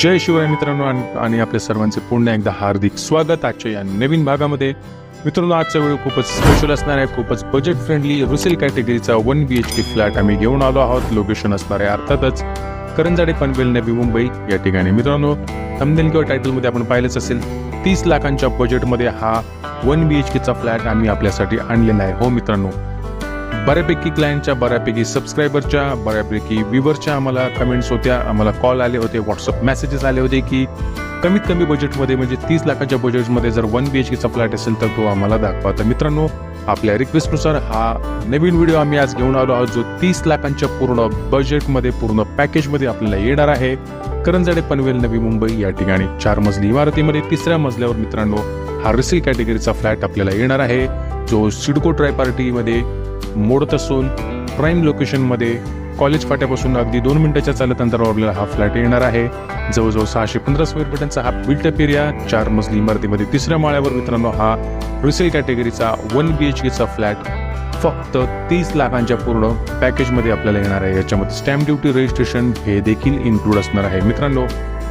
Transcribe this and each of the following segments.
जय शिवराय मित्रांनो आणि आपल्या सर्वांचे पुन्हा एकदा हार्दिक स्वागत आजच्या या नवीन भागामध्ये. मित्रांनो, आजचा व्हिडिओ खूपच स्पेशल असणार आहे. खूपच बजेट फ्रेंडली रिसेल कॅटेगरीचा 1 BHK फ्लॅट आम्ही घेऊन आलो आहोत. लोकेशन असणार आहे अर्थातच करंजाडे पनवेल नवी मुंबई या ठिकाणी. मित्रांनो, थंबनेल किंवा टायटलमध्ये आपण पाहिलंच असेल 30 लाखांच्या बजेटमध्ये हा 1 BHKचा फ्लॅट आम्ही आपल्यासाठी आणलेला आहे. हो मित्रांनो, बऱ्यापैकी क्लायंटच्या, बऱ्यापैकी सबस्क्रायबरच्या, बऱ्यापैकी व्ह्यूवरच्या आम्हाला कमेंट्स होत्या, आम्हाला कॉल आले होते, व्हॉट्सअप मेसेजेस आले होते की कमीत कमी बजेटमध्ये म्हणजे 30 लाखाच्या बजेटमध्ये जर 1 BHKचा फ्लॅट असेल तर तो आम्हाला दाखवा. तर मित्रांनो, आपल्या रिक्वेस्टनुसार हा नवीन व्हिडिओ आम्ही आज घेऊन आलो आहोत, जो 30 लाखांच्या पूर्ण बजेटमध्ये, पूर्ण पॅकेजमध्ये आपल्याला येणार आहे. करंजाडे पनवेल नवी मुंबई या ठिकाणी 4 मजली इमारतीमध्ये 3ऱ्या मजल्यावर मित्रांनो हा रिसेल कॅटेगरीचा फ्लॅट आपल्याला येणार आहे, जो सिडको ट्रायपार्टीमध्ये मोडत असून प्राईम लोकेशनमध्ये कॉलेज फाट्यापासून अगदी 2 मिनिटाच्या चालत अंतरावर आपल्याला हा फ्लॅट येणार आहे. जवळजवळ 615 स्क्वेअर फीटांचा हा बिल्टअप एरिया, 4 मजली इमारतीमध्ये 3ऱ्या माळ्यावर मित्रांनो हा रिसेल कॅटेगरीचा 1 BHKचा फ्लॅट फक्त 30 लाखांच्या पूर्ण पॅकेजमध्ये आपल्याला येणार आहे. याच्यामध्ये स्टॅम्प ड्युटी, रजिस्ट्रेशन हे देखील इन्क्लूड असणार आहे. मित्रांनो,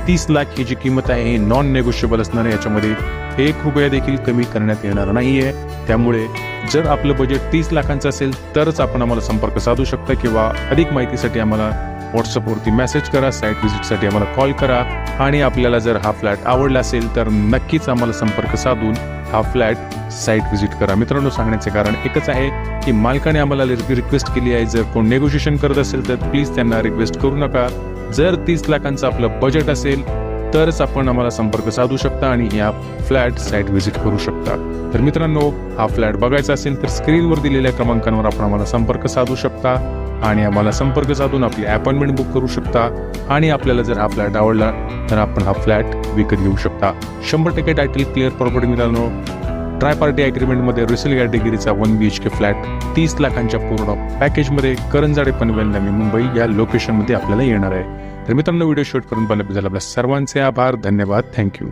30 लाख ही जी किंमत आहे ही नॉन नेगोशिएबल असणार आहे. याच्यामध्ये 1 रुपया देखील कमी करण्यात येणार नाहीये. त्यामुळे जर आपलं बजेट 30 लाखांचं असेल तरच आपण आम्हाला संपर्क साधू शकता, किंवा अधिक माहितीसाठी आम्हाला व्हॉट्सअपवरती मेसेज करा, साईट व्हिजिटसाठी आम्हाला कॉल करा. आणि आपल्याला जर हा फ्लॅट आवडला असेल तर नक्कीच आम्हाला संपर्क साधून हा फ्लॅट साईट व्हिजिट करा. मित्रांनो, सांगण्याचे कारण एकच आहे की मालकाने आम्हाला रिक्वेस्ट केली आहे, जर कोण नेगोशिएशन करत असेल तर प्लीज त्यांना रिक्वेस्ट करू नका. जर 30 लाखांचं आपलं बजेट असेल तरच आपण आम्हाला संपर्क साधू शकता आणि या फ्लॅट साईट व्हिजिट करू शकता. तर मित्रांनो, हा फ्लॅट बघायचा असेल तर स्क्रीनवर दिलेल्या क्रमांकांवर आपण आम्हाला संपर्क साधू शकता आणि आम्हाला संपर्क साधून आपली अपॉइंटमेंट बुक करू शकता. आणि आपल्याला जर हा फ्लॅट आवडला तर आपण हा फ्लॅट विकत घेऊ शकता. 100% टायटल क्लिअर प्रॉपर्टी मित्रांनो, ट्राय पार्टी अग्रीमेंटमध्ये रिसेल कॅटेगरीचा 1 BHK फ्लॅट 30 लाखांच्या पूर्ण पॅकेजमध्ये करंजाडे पनवेल नवी मुंबई या लोकेशनमध्ये आपल्याला येणार आहे. तर मित्रांनो, व्हिडिओ शूट करून पाहिल्याबद्दल आपल्या सर्वांचे आभार, धन्यवाद, थँक्यू.